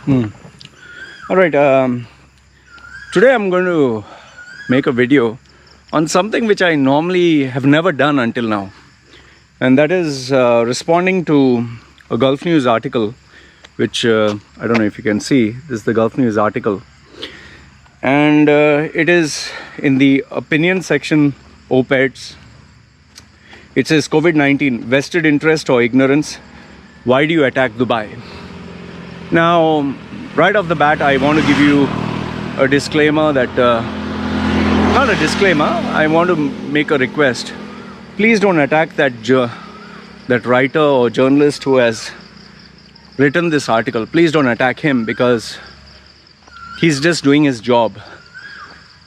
All right. Today I'm going to make a video on something which I normally have never done until now, and that is responding to a Gulf News article, which I don't know if you can see. This is the Gulf News article, and it is in the opinion section, op-eds. It says COVID-19, vested interest or ignorance. Why do you attack Dubai? Now, right off the bat, I want to give you a disclaimer that, not a disclaimer, I want to make a request. Please don't attack that writer or journalist who has written this article. Please don't attack him, because he's just doing his job.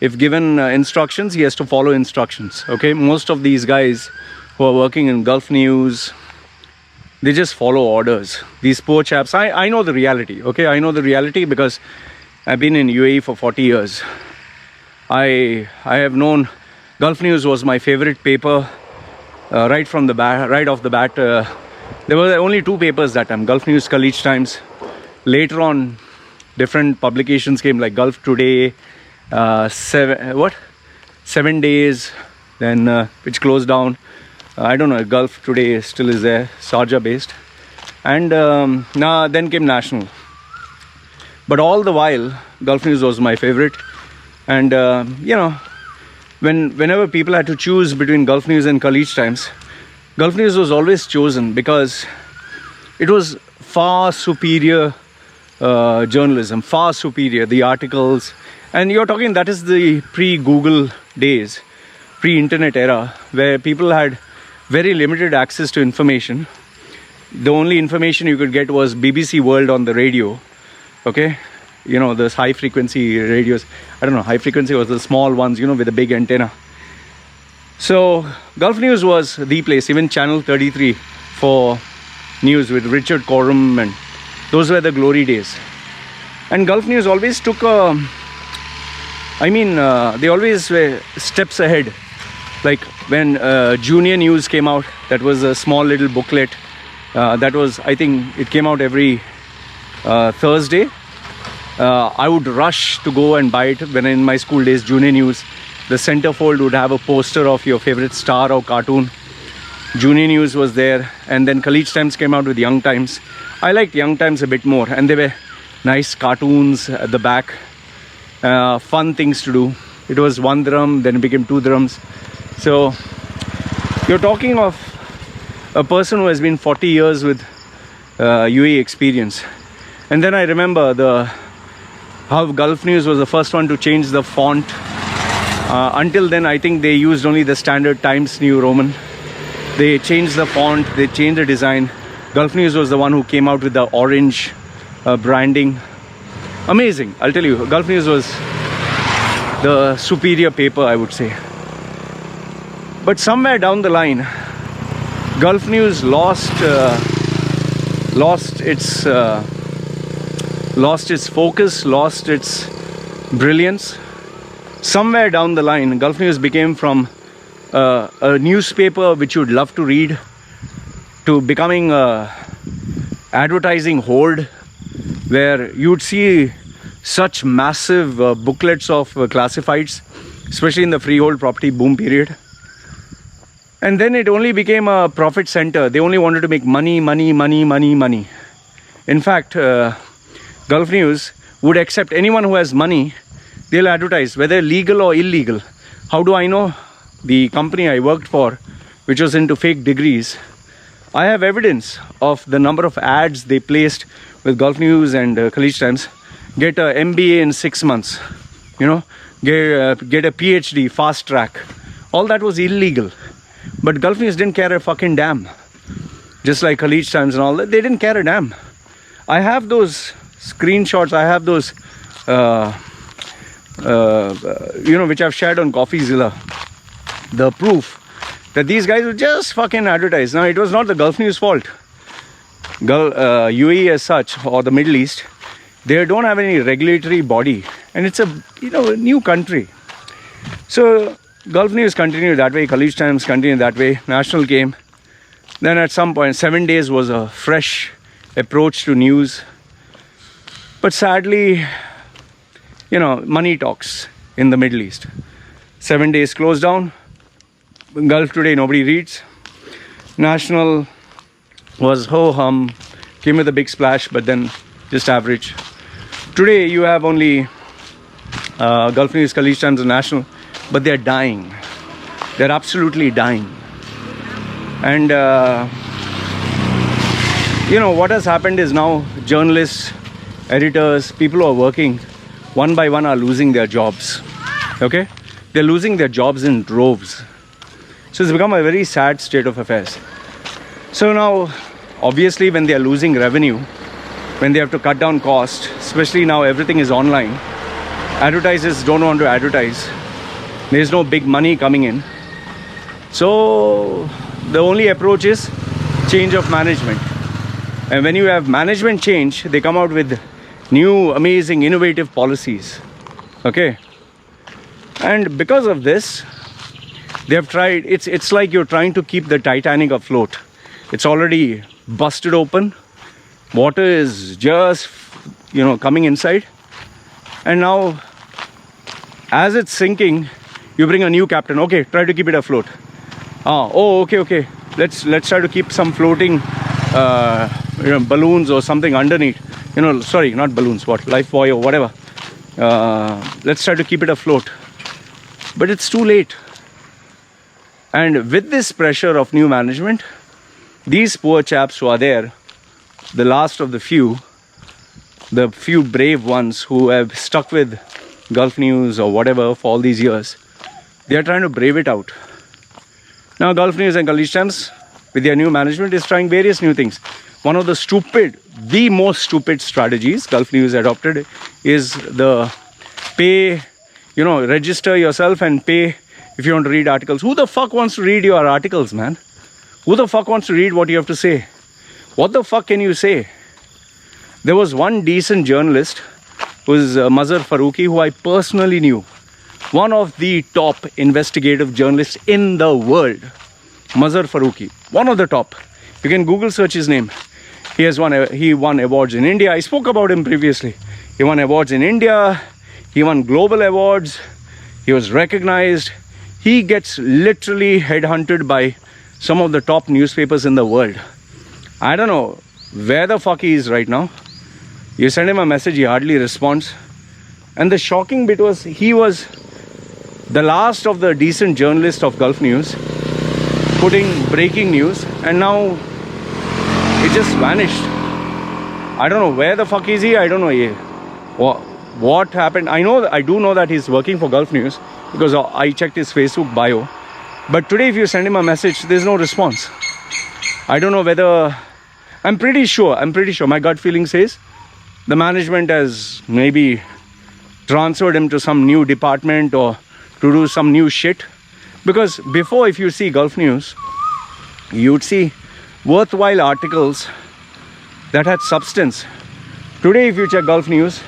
If given instructions, he has to follow instructions. Okay, most of these guys who are working in Gulf News, they just follow orders. These poor chaps, I know the reality, okay? I know the reality because I've been in UAE for 40 years. I have known Gulf News was my favorite paper right off the bat. There were only two papers that time, Gulf News, Khaleej Times. Later on, different publications came like Gulf Today, 7 Days, then which closed down. I don't know, Gulf Today still is there, Sharjah based. And then came National. But all the while, Gulf News was my favorite. And, whenever people had to choose between Gulf News and Khaleej Times, Gulf News was always chosen because it was far superior journalism, far superior, the articles. And you're talking, that is the pre-Google days, pre-internet era, where people had very limited access to information. The only information you could get was BBC World on the radio. Okay, you know, those high frequency radios. I don't know, high frequency was the small ones, with a big antenna. So Gulf News was the place, even Channel 33 for news with Richard Coram, and those were the glory days. And Gulf News always took they always were steps ahead. Like when Junior News came out, that was a small little booklet. That was, I think, it came out every Thursday. I would rush to go and buy it when in my school days. Junior News, the centerfold would have a poster of your favorite star or cartoon. Junior News was there, and then Khaleej Times came out with Young Times. I liked Young Times a bit more, and there were nice cartoons at the back, fun things to do. It was 1 dirham, then it became 2 dirhams. So you're talking of a person who has been 40 years with UAE experience. And then I remember how Gulf News was the first one to change the font. Until then, I think they used only the standard Times New Roman. They changed the font, they changed the design. Gulf News was the one who came out with the orange branding. Amazing, I'll tell you. Gulf News was the superior paper, I would say. But somewhere down the line, Gulf News lost its focus, lost its brilliance. Somewhere down the line, Gulf News became from a newspaper which you'd love to read to becoming a advertising horde, where you'd see such massive booklets of classifieds, especially in the freehold property boom period. And then it only became a profit center. They only wanted to make money. In fact, Gulf News would accept anyone who has money. They'll advertise, whether legal or illegal. How do I know? The company I worked for, which was into fake degrees, I have evidence of the number of ads they placed with Gulf News and Khaleej Times. Get a MBA in 6 months, get a PhD, fast track. All that was illegal. But Gulf News didn't care a fucking damn. Just like Khaleej Times and all that, they didn't care a damn. I have those screenshots, I have those, which I've shared on CoffeeZilla. The proof that these guys would just fucking advertise. Now, it was not the Gulf News fault. UAE as such, or the Middle East, they don't have any regulatory body. And it's a new country. So Gulf News continued that way, Khaleej Times continued that way, National came. Then at some point, 7 days was a fresh approach to news. But sadly, money talks in the Middle East. 7 days closed down. Gulf Today, nobody reads. National was ho-hum, came with a big splash, but then just average. Today you have only Gulf News, Khaleej Times and National, but they're dying. They're absolutely dying. And what has happened is now journalists, editors, people who are working one by one are losing their jobs. Okay? They're losing their jobs in droves. So it's become a very sad state of affairs. So now, obviously, when they are losing revenue, when they have to cut down cost, especially now everything is online, advertisers don't want to advertise. There's no big money coming in. So the only approach is change of management. And when you have management change, they come out with new, amazing, innovative policies. Okay? And because of this, they have tried, it's like you're trying to keep the Titanic afloat. It's already busted open. Water is just, coming inside. And now, as it's sinking, you bring a new captain. Okay, try to keep it afloat. Okay. Let's try to keep some floating, balloons or something underneath. Sorry, not balloons. What? Life buoy or whatever. Let's try to keep it afloat. But it's too late. And with this pressure of new management, these poor chaps who are there, the last of the few brave ones who have stuck with Gulf News or whatever for all these years, they are trying to brave it out. Now Gulf News and Khaleej Times, with their new management, is trying various new things. One of the most stupid strategies Gulf News adopted is the pay, register yourself and pay if you want to read articles. Who the fuck wants to read your articles, man? Who the fuck wants to read what you have to say? What the fuck can you say? There was one decent journalist, who is Mazhar Farooqi, who I personally knew. One of the top investigative journalists in the world. Mazhar Farooqi. One of the top. You can Google search his name. He won awards in India. I spoke about him previously. He won awards in India. He won global awards. He was recognized. He gets literally headhunted by some of the top newspapers in the world. I don't know where the fuck he is right now. You send him a message, he hardly responds. And the shocking bit was, he was the last of the decent journalists of Gulf News, putting breaking news, and now it just vanished. I don't know where the fuck is he. I don't know what happened. I do know that he's working for Gulf News because I checked his Facebook bio. But today if you send him a message, there's no response. I don't know whether... I'm pretty sure, my gut feeling says the management has maybe transferred him to some new department or to do some new shit. Because before, if you see Gulf News, you'd see worthwhile articles that had substance. Today, if you check Gulf News,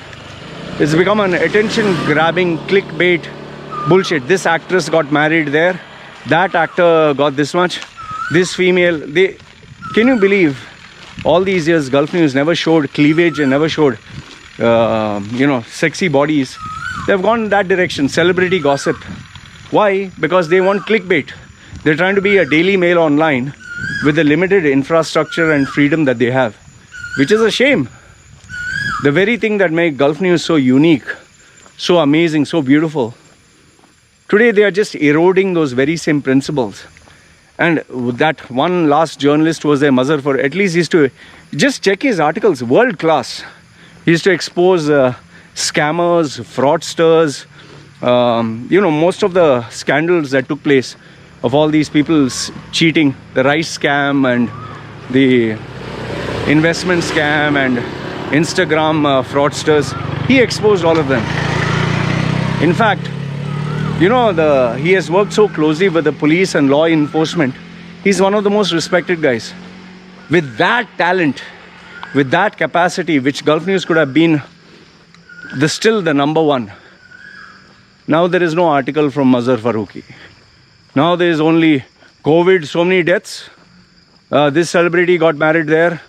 it's become an attention-grabbing clickbait bullshit. This actress got married there. That actor got this much. This female, can you believe all these years Gulf News never showed cleavage and never showed, sexy bodies. They've gone in that direction, celebrity gossip. Why? Because they want clickbait. They're trying to be a Daily Mail online with the limited infrastructure and freedom that they have, which is a shame. The very thing that makes Gulf News so unique, so amazing, so beautiful, today they are just eroding those very same principles. And that one last journalist was there, Mazhar, for at least he used to just check his articles, world class. He used to expose scammers, fraudsters, most of the scandals that took place of all these people cheating, the rice scam and the investment scam and Instagram fraudsters. He exposed all of them. In fact, he has worked so closely with the police and law enforcement. He's one of the most respected guys. With that talent, with that capacity, which Gulf News could have been still the number one. Now there is no article from Mazhar Farooqi. Now there is only COVID, so many deaths. This celebrity got married there.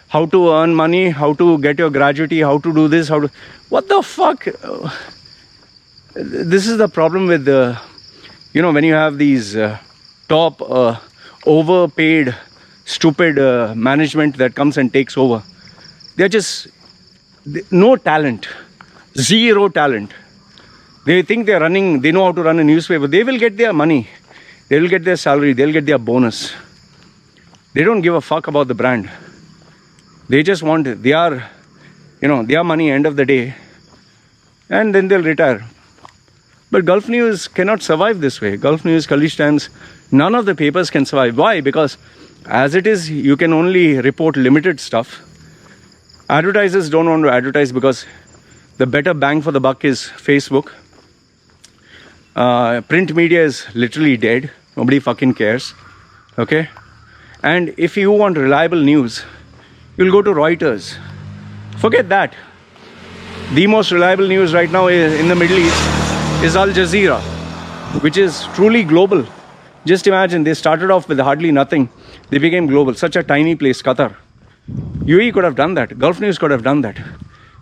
how to earn money, how to get your gratuity, how to do this, how to... What the fuck? This is the problem with the, when you have these top overpaid, stupid management that comes and takes over. They're just no talent, zero talent. They think they're running, they know how to run a newspaper. They will get their money, they will get their salary, they'll get their bonus. They don't give a fuck about the brand. They just want their money end of the day, and then they'll retire. But Gulf News cannot survive this way. Gulf News, Khaleej Times, none of the papers can survive. Why? Because as it is, you can only report limited stuff. Advertisers don't want to advertise because the better bang for the buck is Facebook. Print media is literally dead. Nobody fucking cares. Okay? And if you want reliable news, you'll go to Reuters. Forget that. The most reliable news right now in the Middle East is Al Jazeera, which is truly global. Just imagine, they started off with hardly nothing. They became global. Such a tiny place, Qatar. UAE could have done that. Gulf News could have done that.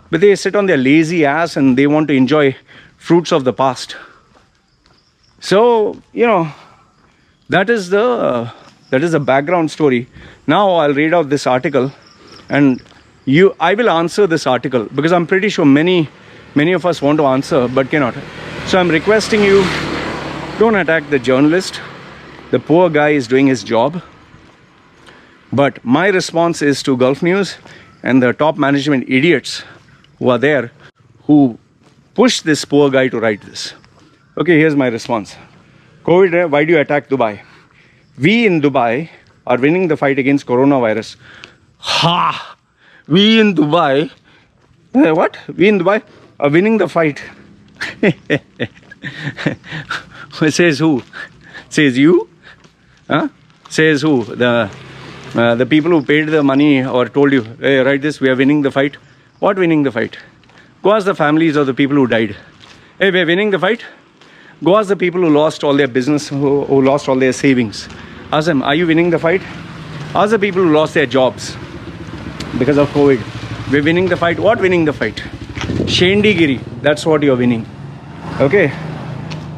But they sit on their lazy ass and they want to enjoy fruits of the past. So, that is the background story. Now I'll read out this article, and I will answer this article because I'm pretty sure many of us want to answer but cannot. So I'm requesting you, don't attack the journalist. The poor guy is doing his job. But my response is to Gulf News and the top management idiots who are there, who pushed this poor guy to write this. Okay, here's my response. COVID, why do you attack Dubai? We in Dubai are winning the fight against coronavirus. Ha! We in Dubai, what? We in Dubai are winning the fight. Says who? Says you? Huh? Says who? The people who paid the money or told you, hey, write this, we are winning the fight. What winning the fight? Go ask the families of the people who died. Hey, we are winning the fight. Go ask the people who lost all their business, who lost all their savings. Ask them, are you winning the fight? Ask the people who lost their jobs because of COVID. We're winning the fight. What winning the fight? Shendigiri. That's what you're winning. Okay?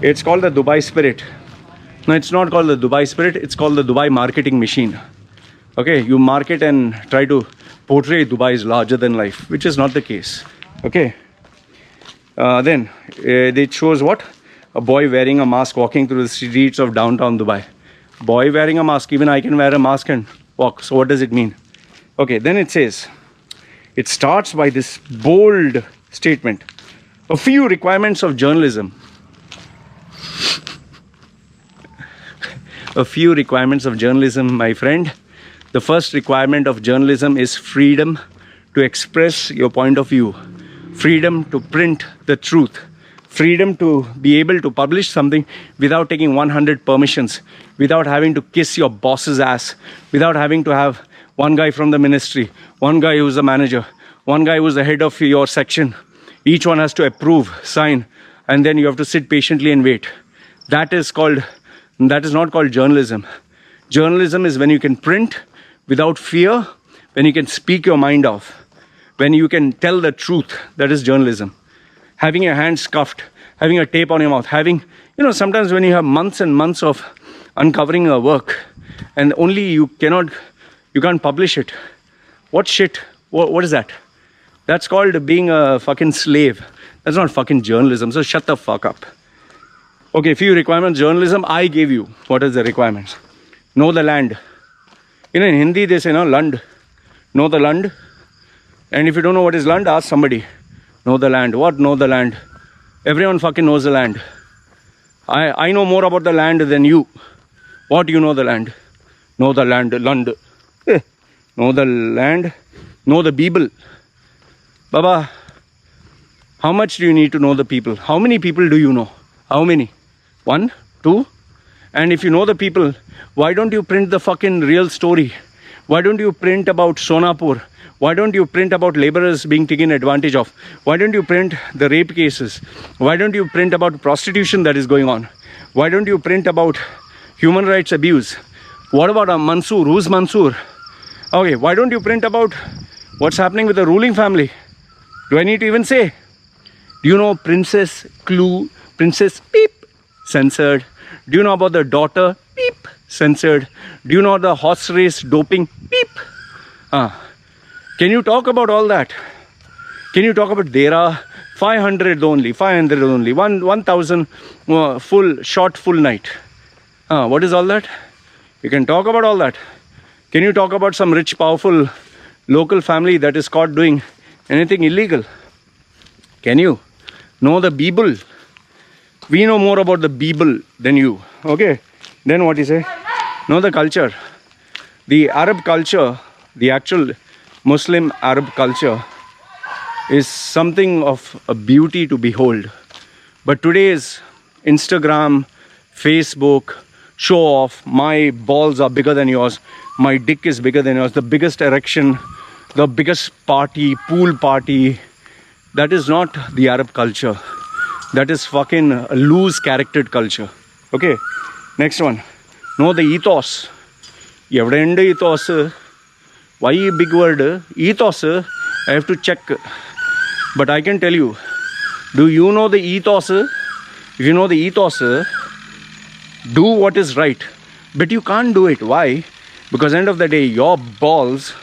It's called the Dubai spirit. No, it's not called the Dubai spirit. It's called the Dubai marketing machine. Okay? You market and try to portray Dubai is larger than life, which is not the case. Okay? Then it shows what? A boy wearing a mask walking through the streets of downtown Dubai. Boy wearing a mask. Even I can wear a mask and walk. So what does it mean? Okay, then it says, it starts by this bold statement. A few requirements of journalism. A few requirements of journalism, my friend. The first requirement of journalism is freedom to express your point of view. Freedom to print the truth. Freedom to be able to publish something without taking 100 permissions, without having to kiss your boss's ass, without having to have one guy from the ministry, one guy who's the manager, one guy who's the head of your section. Each one has to approve, sign, and then you have to sit patiently and wait. That is not called journalism. Journalism is when you can print without fear, when you can speak your mind off, when you can tell the truth. That is journalism. Having your hands cuffed, having a tape on your mouth, sometimes when you have months and months of uncovering a work and only you can't publish it. What shit? What is that? That's called being a fucking slave. That's not fucking journalism. So shut the fuck up. Okay, few requirements. Journalism, I gave you. What is the requirements? Know the land. In Hindi, they say, land. Know the land. And if you don't know what is land, ask somebody. Know the land. What know the land? Everyone fucking knows the land. I know more about the land than you. What do you know the land? Know the land. Land. Know the land. Know the people. Baba, how much do you need to know the people? How many people do you know? How many? 1, 2? And if you know the people, why don't you print the fucking real story? Why don't you print about Sonapur? Why don't you print about laborers being taken advantage of? Why don't you print the rape cases? Why don't you print about prostitution that is going on? Why don't you print about human rights abuse? What about Mansoor? Who's Mansoor? Okay, why don't you print about what's happening with the ruling family? Do I need to even say? Do you know Princess Clue, Princess Beep, censored? Do you know about the daughter? Beep, censored. Do you know the horse race doping? Beep. Can you talk about all that? Can you talk about Dera? 500 only, 1,000 full night. What is all that? You can talk about all that. Can you talk about some rich, powerful local family that is caught doing anything illegal? Can you? Know the Bible? We know more about the Bible than you. Okay? Then what you say? Know the culture. The Arab culture, the actual Muslim Arab culture, is something of a beauty to behold. But today's Instagram, Facebook, show off, my balls are bigger than yours, my dick is bigger than yours, the biggest erection, the biggest party, pool party, that is not the Arab culture. That is fucking a loose charactered culture. Okay, next one. Know the ethos. Evada end ethos? Why big word? Ethos, I have to check. But I can tell you, do you know the ethos? If you know the ethos, do what is right. But you can't do it. Why? Because end of the day, your balls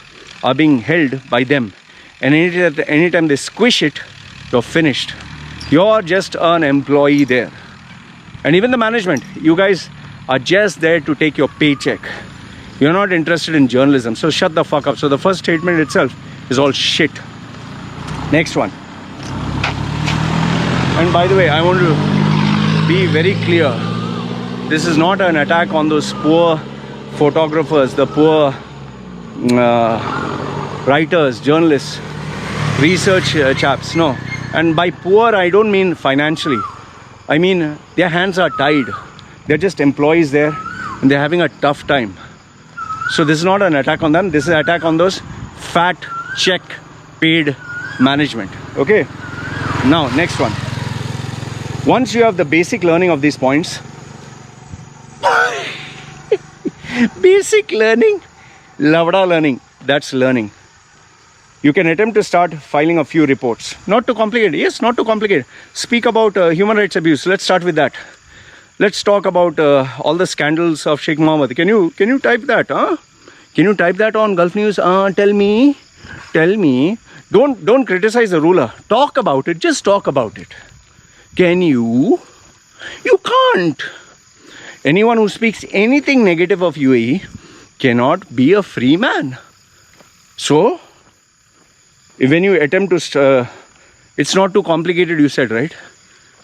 are being held by them. And anytime they squish it, you're finished. You're just an employee there. And even the management, you guys are just there to take your paycheck. You're not interested in journalism. So shut the fuck up. So the first statement itself is all shit. Next one. And by the way, I want to be very clear. This is not an attack on those poor photographers, the poor writers, journalists, research chaps. No. And by poor, I don't mean financially. I mean, their hands are tied. They're just employees there and they're having a tough time. So this is not an attack on them. This is an attack on those fat, check, paid management. Okay? Now, next one. Once you have the basic learning of these points, basic learning, lavada learning, that's learning. You can attempt to start filing a few reports. Not too complicated. Yes, not too complicated. Speak about human rights abuse. Let's start with that. Let's talk about all the scandals of Sheikh Mohammed. Can you type that? Can you type that on Gulf News? Tell me. Don't criticize the ruler. Talk about it. Just talk about it. Can you? You can't. Anyone who speaks anything negative of UAE cannot be a free man. So, when you attempt to, it's not too complicated, you said, right?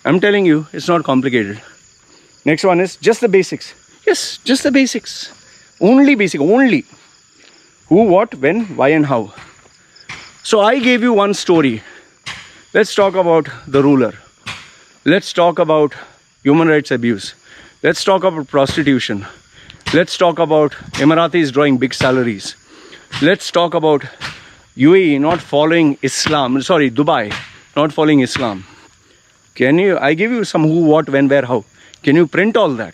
I'm telling you, it's not complicated. Next one is just the basics. Yes, just the basics. Only basic, only. Who, what, when, why and how. So I gave you one story. Let's talk about the ruler. Let's talk about human rights abuse. Let's talk about prostitution. Let's talk about Emiratis drawing big salaries. Let's talk about UAE not following Islam. Dubai not following Islam. Can you? I give you some who, what, when, where, how. Can you print all that?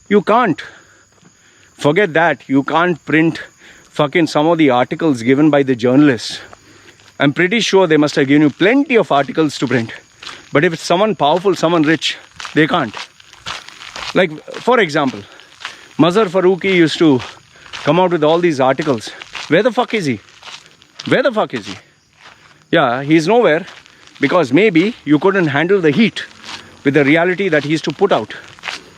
You can't. Forget that. You can't print fucking some of the articles given by the journalists. I'm pretty sure they must have given you plenty of articles to print. But if it's someone powerful, someone rich, they can't. Like, for example, Mazhar Farooqi used to come out with all these articles. Where the fuck is he? Where the fuck is he? Yeah, he's nowhere because maybe you couldn't handle the heat with the reality that he's to put out.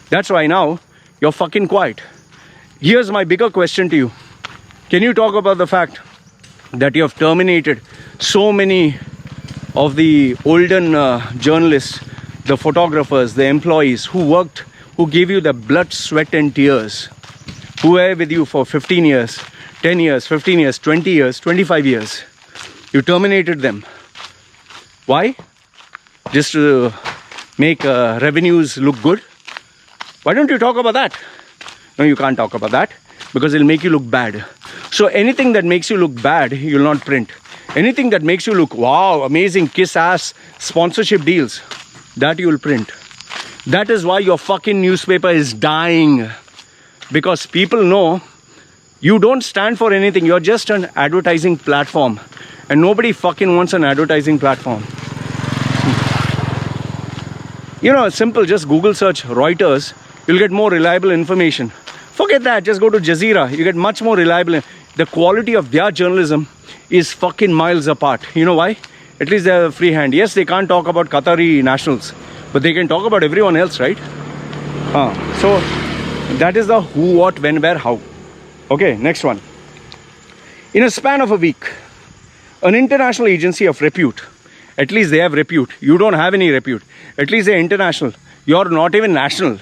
That's why now you're fucking quiet. Here's my bigger question to you. Can you talk about the fact that you have terminated so many of the olden journalists, the photographers, the employees who worked, who gave you the blood, sweat and tears, who were with you for 15 years, 10 years, 15 years, 20 years, 25 years. You terminated them. Why? Just to make revenues look good? Why don't you talk about that? No, you can't talk about that because it'll make you look bad. So anything that makes you look bad, you'll not print. Anything that makes you look, wow, amazing, kiss-ass sponsorship deals, that you'll print. That is why your fucking newspaper is dying. Because people know You don't stand for anything. You're just an advertising platform. And nobody fucking wants an advertising platform. You know, it's simple. Just Google search Reuters. You'll get more reliable information. Forget that. Just go to Jazeera. You get much more reliable. The quality of their journalism is fucking miles apart. You know why? At least they're free hand. Yes, they can't talk about Qatari nationals, but they can talk about everyone else, right? So that is the who, what, when, where, how. Okay, next one. In a span of a week, an international agency of repute, at least they have repute. You don't have any repute. At least they're international. You're not even national.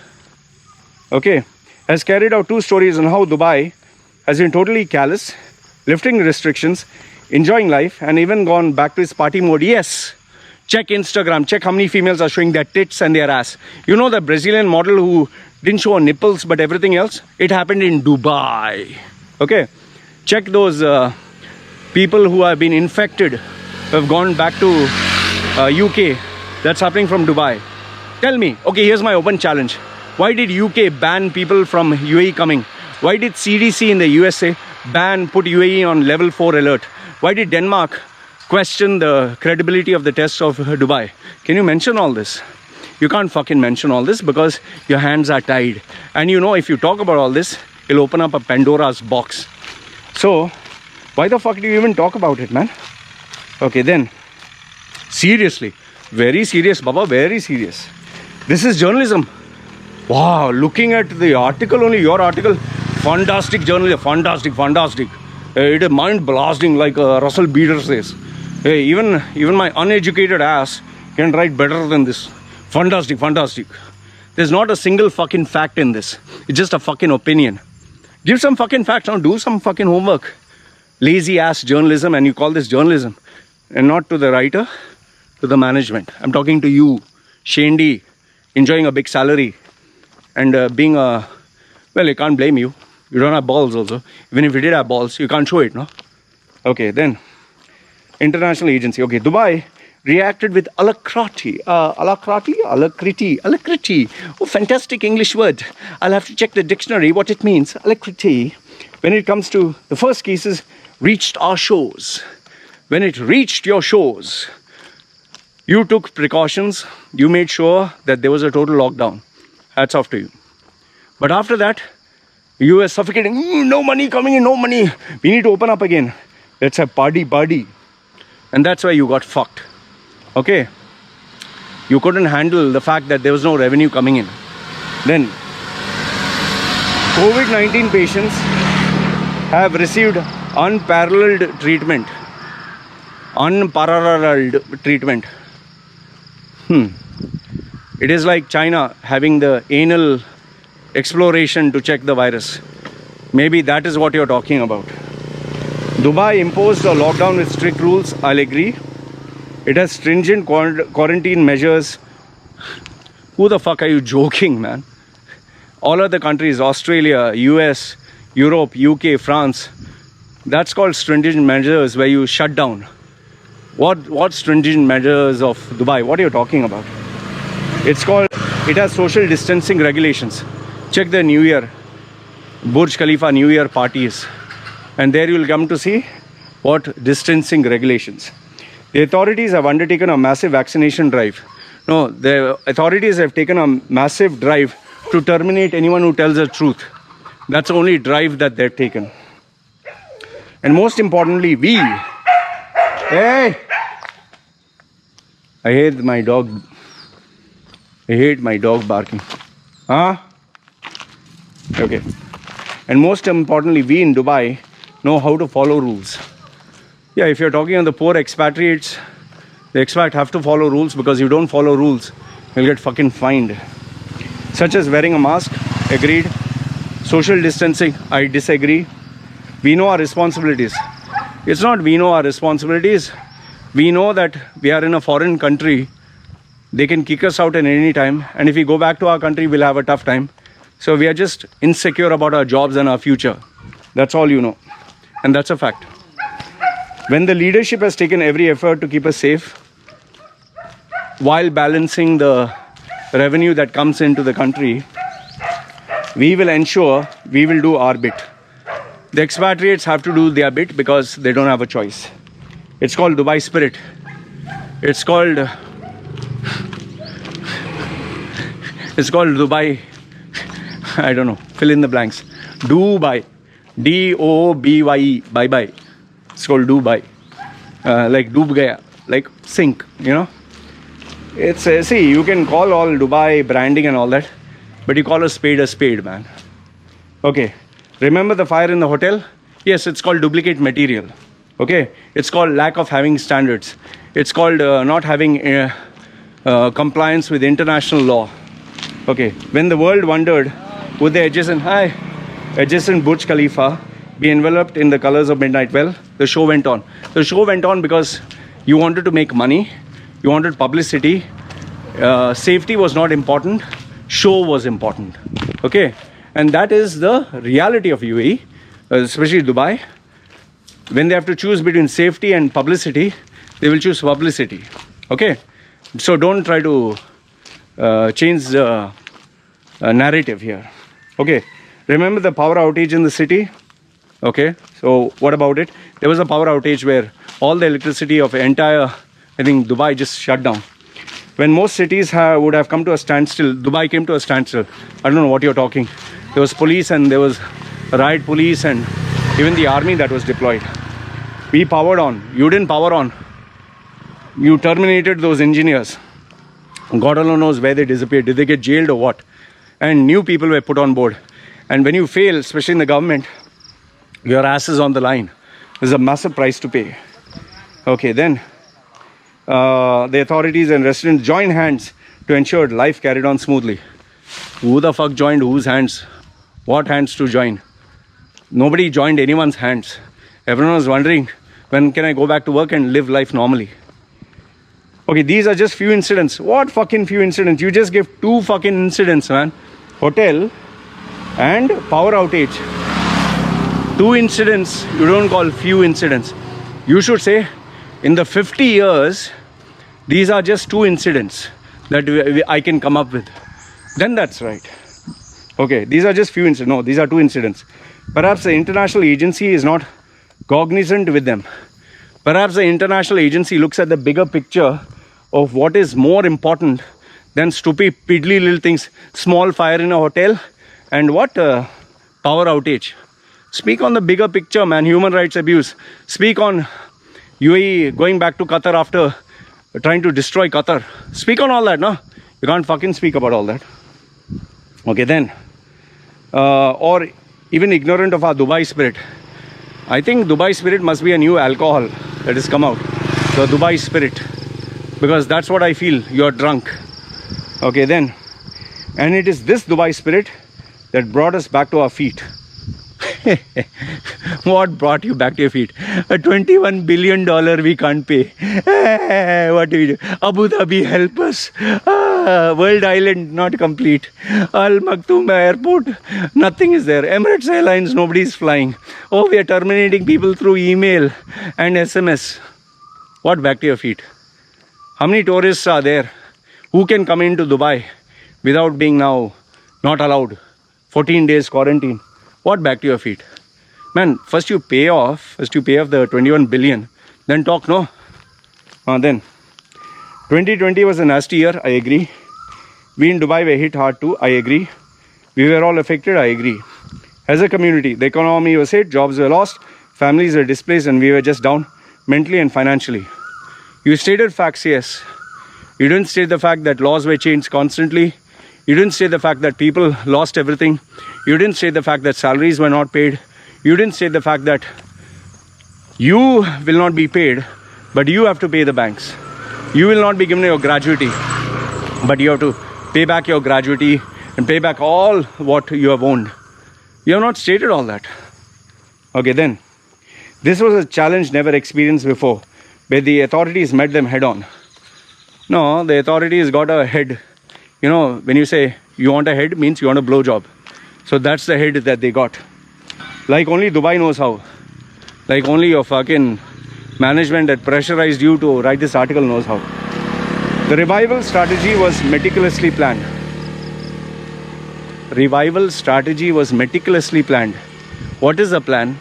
Okay, has carried out 2 stories on how Dubai has been totally callous, lifting restrictions, enjoying life, and even gone back to its party mode. Yes, check Instagram, check how many females are showing their tits and their ass. You know the Brazilian model who didn't show her nipples but everything else? It happened in Dubai. Okay, check those people who have been infected, who have gone back to UK. That's happening from Dubai. Tell me, okay, here's my open challenge. Why did UK ban people from UAE coming? Why did CDC in the USA put UAE on level 4 alert? Why did Denmark question the credibility of the tests of Dubai? Can you mention all this? You can't fucking mention all this because your hands are tied. And you know, if you talk about all this, it'll open up a Pandora's box. So, why the fuck do you even talk about it, man? Okay, then. Seriously. Very serious, Baba. Very serious. This is journalism. Wow, looking at the article, only your article, fantastic journalism, fantastic. It is mind blasting, like Russell Beater says. Hey, even my uneducated ass can write better than this. Fantastic. There's not a single fucking fact in this. It's just a fucking opinion. Give some fucking facts, now do some fucking homework. Lazy ass journalism, and you call this journalism. And not to the writer, to the management. I'm talking to you, Shandy, enjoying a big salary. And being a, well, you can't blame you. You don't have balls also. Even if you did have balls, you can't show it, no? Okay, then. International agency. Okay, Dubai reacted with alacrity. Alacrity. Oh, fantastic English word. I'll have to check the dictionary what it means. Alacrity. When it comes to the first cases, reached our shores. When it reached your shores, you took precautions. You made sure that there was a total lockdown. Hats off to you. But after that, you were suffocating. No money coming in, no money. We need to open up again. Let's have party. And that's why you got fucked. Okay? You couldn't handle the fact that there was no revenue coming in. Then, COVID-19 patients have received unparalleled treatment. It is like China having the anal exploration to check the virus. Maybe that is what you're talking about. Dubai imposed a lockdown with strict rules, I'll agree. It has stringent quarantine measures. Who the fuck are you joking, man? All other countries, Australia, US, Europe, UK, France, that's called stringent measures where you shut down. What stringent measures of Dubai? What are you talking about? It has social distancing regulations. Check the New Year, Burj Khalifa New Year parties. And there you will come to see what distancing regulations. The authorities have undertaken a massive vaccination drive. No, the authorities have taken a massive drive to terminate anyone who tells the truth. That's the only drive that they've taken. And most importantly, Hey! I hate my dog barking. Huh? Okay. And most importantly, we in Dubai know how to follow rules. Yeah, if you're talking on the poor expatriates, the expats have to follow rules, because if you don't follow rules, you'll get fucking fined. Such as wearing a mask, agreed. Social distancing, I disagree. We know our responsibilities. It's not we know our responsibilities. We know that we are in a foreign country. They can kick us out at any time. And if we go back to our country, we'll have a tough time. So we are just insecure about our jobs and our future. That's all you know. And that's a fact. When the leadership has taken every effort to keep us safe, while balancing the revenue that comes into the country, we will ensure we will do our bit. The expatriates have to do their bit because they don't have a choice. It's called Dubai spirit. It's called Dubai. I don't know. Fill in the blanks. Dubai. D-O-B-Y-E. Bye bye. It's called Dubai. Like Doob Gaya. Like sink, you know. It's see, you can call all Dubai branding and all that, but you call a spade, man. Okay. Remember the fire in the hotel? Yes, it's called duplicate material. Okay. It's called lack of having standards. It's called not having compliance with international law. Okay. When the world wondered, would the adjacent Burj Khalifa be enveloped in the colors of midnight? Well, the show went on. The show went on because you wanted to make money, you wanted publicity, safety was not important, show was important. Okay, and that is the reality of UAE, especially Dubai. When they have to choose between safety and publicity, they will choose publicity. Okay, so don't try to change the narrative here. Okay, remember the power outage in the city? Okay, so what about it? There was a power outage where all the electricity of entire, I think, Dubai just shut down. When most cities would have come to a standstill, Dubai came to a standstill. I don't know what you're talking. There was police and there was riot police and even the army that was deployed. We powered on. You didn't power on. You terminated those engineers. God alone knows where they disappeared. Did they get jailed or what? And new people were put on board. And when you fail, especially in the government, your ass is on the line. There's a massive price to pay. Okay, then the authorities and residents joined hands to ensure life carried on smoothly. Who the fuck joined whose hands? What hands to join? Nobody joined anyone's hands. Everyone was wondering, when can I go back to work and live life normally? Okay, these are just few incidents. What fucking few incidents? You just give 2 fucking incidents, man. Hotel and power outage. 2 incidents, you don't call few incidents. You should say, in the 50 years, these are just 2 incidents that I can come up with. Then that's right. Okay, these are just few incidents. No, these are 2 incidents. Perhaps the international agency is not cognizant with them. Perhaps the international agency looks at the bigger picture of what is more important than stupid, piddly little things. Small fire in a hotel and what? Power outage. Speak on the bigger picture, man. Human rights abuse. Speak on UAE going back to Qatar after trying to destroy Qatar. Speak on all that, no? You can't fucking speak about all that. Okay, then. Or even ignorant of our Dubai spirit. I think Dubai spirit must be a new alcohol that has come out. The Dubai spirit. Because that's what I feel. You're drunk. Okay, then. And it is this Dubai spirit that brought us back to our feet. What brought you back to your feet? A $21 billion we can't pay. What do we do? Abu Dhabi, help us. World Island not complete. Al Maktoum Airport, nothing is there. Emirates Airlines, nobody is flying. Oh, we are terminating people through email and SMS. What back to your feet? How many tourists are there who can come into Dubai without being now not allowed? 14 days quarantine. What back to your feet? Man, first you pay off the 21 billion, then talk, no? Then 2020 was a nasty year, I agree. We in Dubai were hit hard too, I agree. We were all affected, I agree. As a community, the economy was hit, jobs were lost, families were displaced, and we were just down mentally and financially. You stated facts, yes. You didn't state the fact that laws were changed constantly. You didn't say the fact that people lost everything. You didn't say the fact that salaries were not paid. You didn't say the fact that you will not be paid, but you have to pay the banks. You will not be given your gratuity, but you have to pay back your gratuity and pay back all what you have owned. You have not stated all that. Okay, then. This was a challenge never experienced before, where the authorities met them head on. No, the authorities got a head. You know, when you say you want a head, means you want a blowjob. So that's the head that they got. Like only Dubai knows how. Like only your fucking management that pressurized you to write this article knows how. The revival strategy was meticulously planned. Revival strategy was meticulously planned. What is the plan?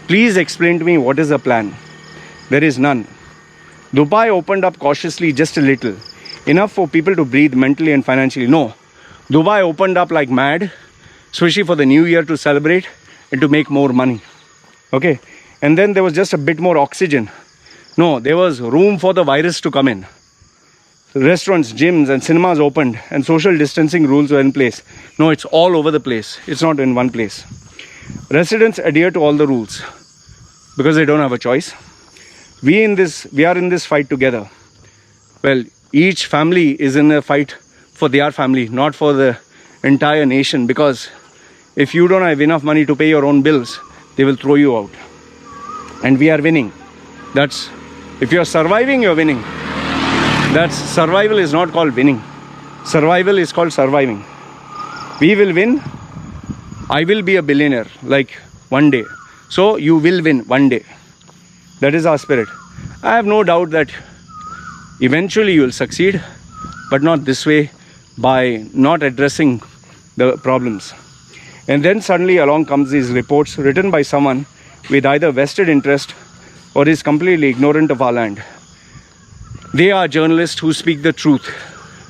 Please explain to me what is the plan. There is none. Dubai opened up cautiously just a little, enough for people to breathe mentally and financially. No, Dubai opened up like mad, especially for the new year to celebrate and to make more money. Okay, and then there was just a bit more oxygen. No, there was room for the virus to come in. Restaurants, gyms and cinemas opened and social distancing rules were in place. No, it's all over the place. It's not in one place. Residents adhere to all the rules because they don't have a choice. We are in this fight together. Well, each family is in a fight for their family, not for the entire nation, because if you don't have enough money to pay your own bills, they will throw you out. And we are winning. That's, if you're surviving, you're winning. That's, survival is not called winning. Survival is called surviving. We will win. I will be a billionaire, like one day. So you will win one day. That is our spirit. I have no doubt that eventually you will succeed, but not this way, by not addressing the problems. And then suddenly along comes these reports written by someone with either vested interest or is completely ignorant of our land. They are journalists who speak the truth.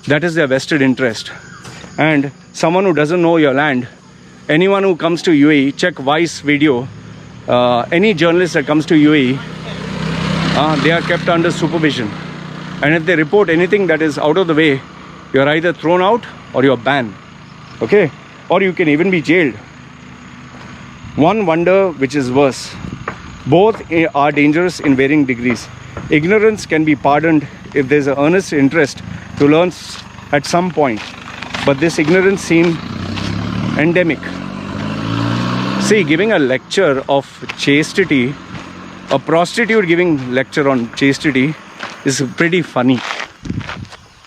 That is their vested interest. And someone who doesn't know your land, anyone who comes to UAE, check Vice video. Any journalist that comes to UAE, they are kept under supervision. And if they report anything that is out of the way, you're either thrown out or you're banned. Okay? Or you can even be jailed. One wonder which is worse. Both are dangerous in varying degrees. Ignorance can be pardoned if there's an earnest interest to learn at some point. But this ignorance seems endemic. See, giving a lecture of chastity, a prostitute giving lecture on chastity is pretty funny.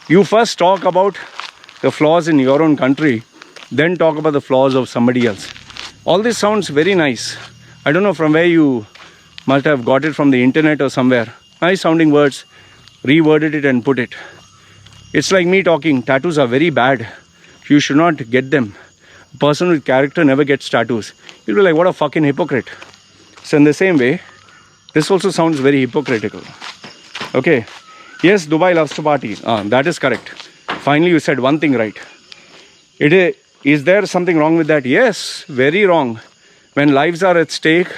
You first talk about the flaws in your own country, then talk about the flaws of somebody else. All this sounds very nice. I don't know from where you must have got it, from the internet or somewhere. Nice sounding words, reworded it and put it. It's like me talking, tattoos are very bad. You should not get them. A person with character never gets tattoos. You'll be like, what a fucking hypocrite. So in the same way, this also sounds very hypocritical. Okay. Yes, Dubai loves to party. That is correct. Finally, you said one thing right. Is there something wrong with that? Yes, very wrong. When lives are at stake,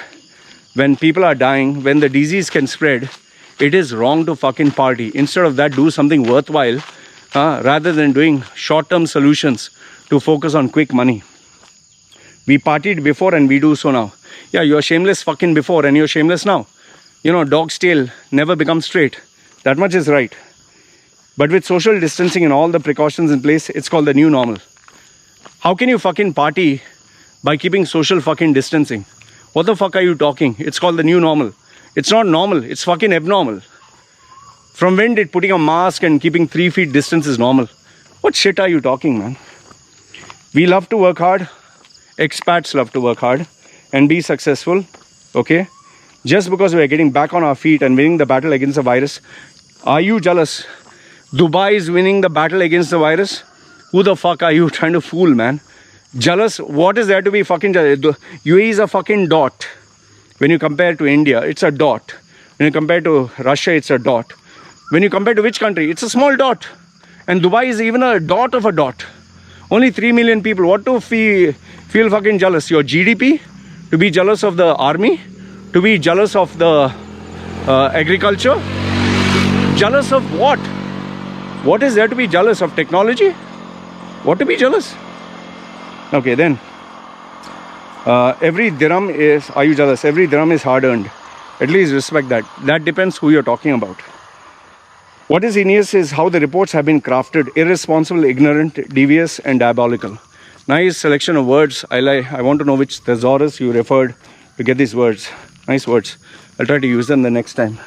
when people are dying, when the disease can spread, it is wrong to fucking party. Instead of that, do something worthwhile rather than doing short-term solutions to focus on quick money. We partied before and we do so now. Yeah, you're shameless fucking before and you're shameless now. You know, dog's tail never becomes straight. That much is right. But with social distancing and all the precautions in place, it's called the new normal. How can you fucking party by keeping social fucking distancing? What the fuck are you talking? It's called the new normal. It's not normal. It's fucking abnormal. From when did putting a mask and keeping 3 feet distance is normal? What shit are you talking, man? We love to work hard. Expats love to work hard and be successful. Okay? Just because we're getting back on our feet and winning the battle against the virus, are you jealous? Dubai is winning the battle against the virus? Who the fuck are you trying to fool, man? Jealous? What is there to be fucking jealous? UAE is a fucking dot. When you compare to India, it's a dot. When you compare to Russia, it's a dot. When you compare to which country? It's a small dot. And Dubai is even a dot of a dot. Only 3 million people. What to feel fucking jealous? Your GDP? To be jealous of the army? To be jealous of the agriculture? Jealous of what? What is there to be jealous of? Technology? What to be jealous? Okay, then. Every dirham is, are you jealous? Every dirham is hard earned. At least respect that. That depends who you're talking about. What is heinous is how the reports have been crafted: irresponsible, ignorant, devious and diabolical. Nice selection of words. I want to know which thesaurus you referred to get these words. Nice words. I'll try to use them the next time.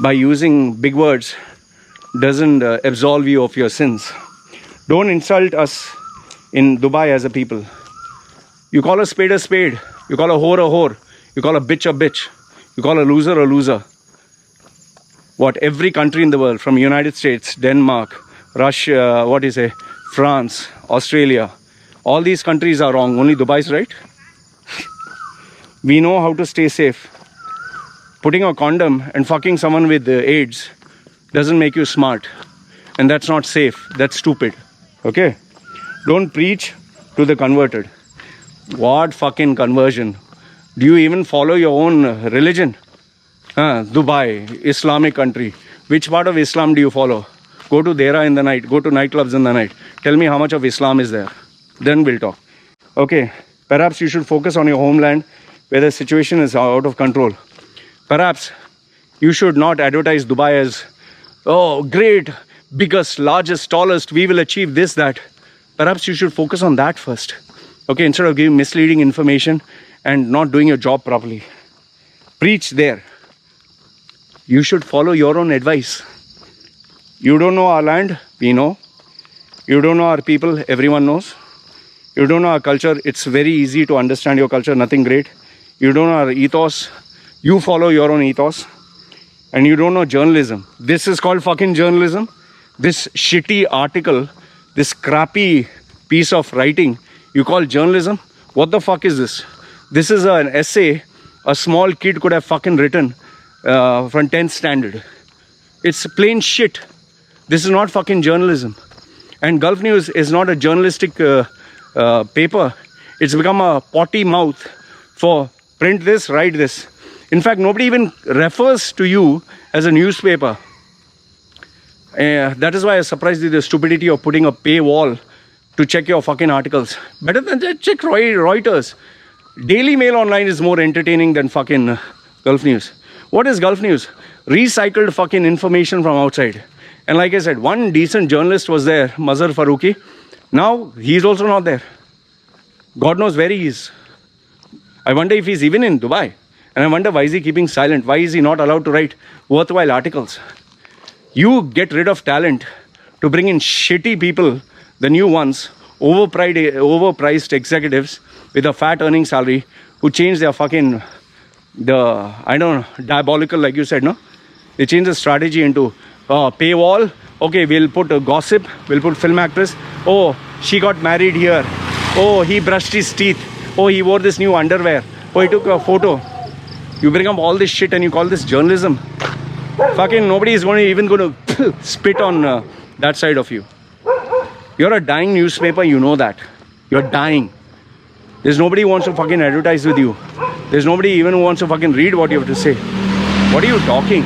By using big words doesn't absolve you of your sins. Don't insult us in Dubai as a people. You call a spade a spade. You call a whore a whore. You call a bitch a bitch. You call a loser a loser. What? Every country in the world, from United States, Denmark, Russia, France, Australia, all these countries are wrong. Only Dubai is right. We know how to stay safe. Putting a condom and fucking someone with AIDS doesn't make you smart. And that's not safe. That's stupid. Okay? Don't preach to the converted. What fucking conversion? Do you even follow your own religion? Dubai, Islamic country. Which part of Islam do you follow? Go to Dera in the night. Go to nightclubs in the night. Tell me how much of Islam is there. Then we'll talk. Okay, perhaps you should focus on your homeland where the situation is out of control. Perhaps you should not advertise Dubai as, oh, great, biggest, largest, tallest, we will achieve this, that. Perhaps you should focus on that first. Okay, instead of giving misleading information and not doing your job properly. Preach there. You should follow your own advice. You don't know our land, we know. You don't know our people, everyone knows. You don't know our culture, it's very easy to understand your culture, nothing great. You don't know our ethos, you follow your own ethos. And you don't know journalism. This is called fucking journalism. This shitty article, this crappy piece of writing, you call journalism? What the fuck is this? This is an essay a small kid could have fucking written from 10th standard. It's plain shit. This is not fucking journalism. And Gulf News is not a journalistic paper. It's become a potty mouth for print this, write this. In fact, nobody even refers to you as a newspaper. That is why I surprised you the stupidity of putting a paywall to check your fucking articles. Better than that, check Reuters. Daily Mail Online is more entertaining than fucking Gulf News. What is Gulf News? Recycled fucking information from outside. And like I said, one decent journalist was there, Mazhar Farooqi. Now, he's also not there. God knows where he is. I wonder if he's even in Dubai. And I wonder why is he keeping silent? Why is he not allowed to write worthwhile articles? You get rid of talent to bring in shitty people, the new ones, overpriced executives with a fat earning salary who change their fucking, diabolical, like you said, no? They change the strategy into paywall. Okay, we'll put a gossip. We'll put film actress. Oh, she got married here. Oh, he brushed his teeth. Oh, he wore this new underwear. Oh, he took a photo. You bring up all this shit and you call this journalism. Fucking nobody is even going to spit on that side of you. You're a dying newspaper, you know that. You're dying. There's nobody who wants to fucking advertise with you. There's nobody even who wants to fucking read what you have to say. What are you talking?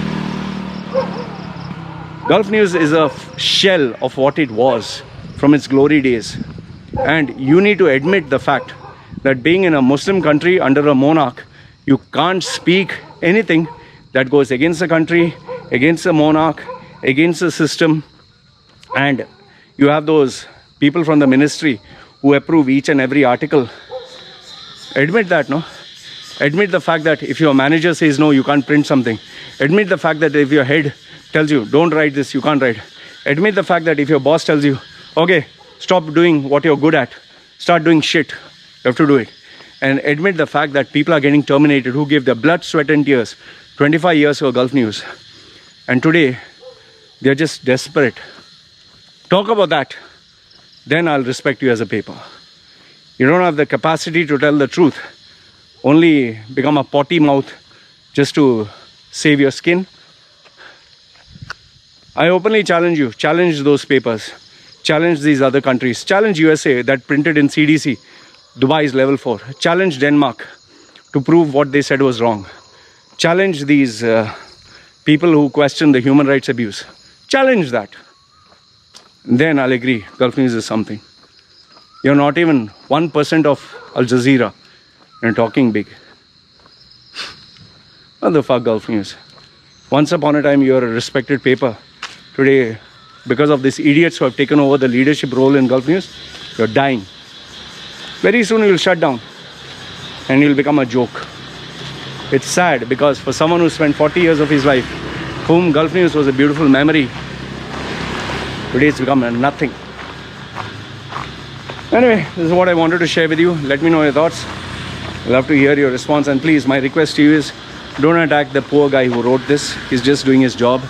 Gulf News is a shell of what it was from its glory days. And you need to admit the fact that being in a Muslim country under a monarch, you can't speak anything that goes against the country, against the monarch, against the system. And you have those people from the ministry who approve each and every article. Admit that, no? Admit the fact that if your manager says no, you can't print something. Admit the fact that if your head tells you, don't write this, you can't write. Admit the fact that if your boss tells you, okay, stop doing what you're good at, start doing shit, you have to do it. And admit the fact that people are getting terminated who gave their blood, sweat and tears 25 years for Gulf News. And today, they're just desperate. Talk about that. Then I'll respect you as a paper. You don't have the capacity to tell the truth. Only become a potty mouth just to save your skin. I openly challenge you. Challenge those papers. Challenge these other countries. Challenge USA that printed in CDC. Dubai is level 4. Challenge Denmark to prove what they said was wrong. Challenge these people who question the human rights abuse. Challenge that. Then I'll agree. Gulf News is something. You're not even 1% of Al Jazeera. You're talking big. What the fuck, Gulf News? Once upon a time, you were a respected paper. Today, because of these idiots who have taken over the leadership role in Gulf News, you're dying. Very soon you'll shut down and you'll become a joke. It's sad because for someone who spent 40 years of his life, whom Gulf News was a beautiful memory, today it's become nothing. Anyway, this is what I wanted to share with you. Let me know your thoughts. I'd love to hear your response. And please, my request to you is don't attack the poor guy who wrote this. He's just doing his job.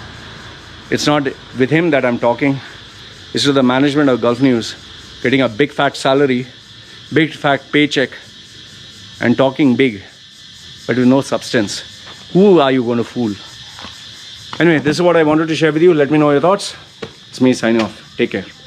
It's not with him that I'm talking. It's to the management of Gulf News, getting a big fat salary, big fat paycheck, and talking big. but with no substance. Who are you going to fool? Anyway, this is what I wanted to share with you. Let me know your thoughts. It's me signing off. Take care.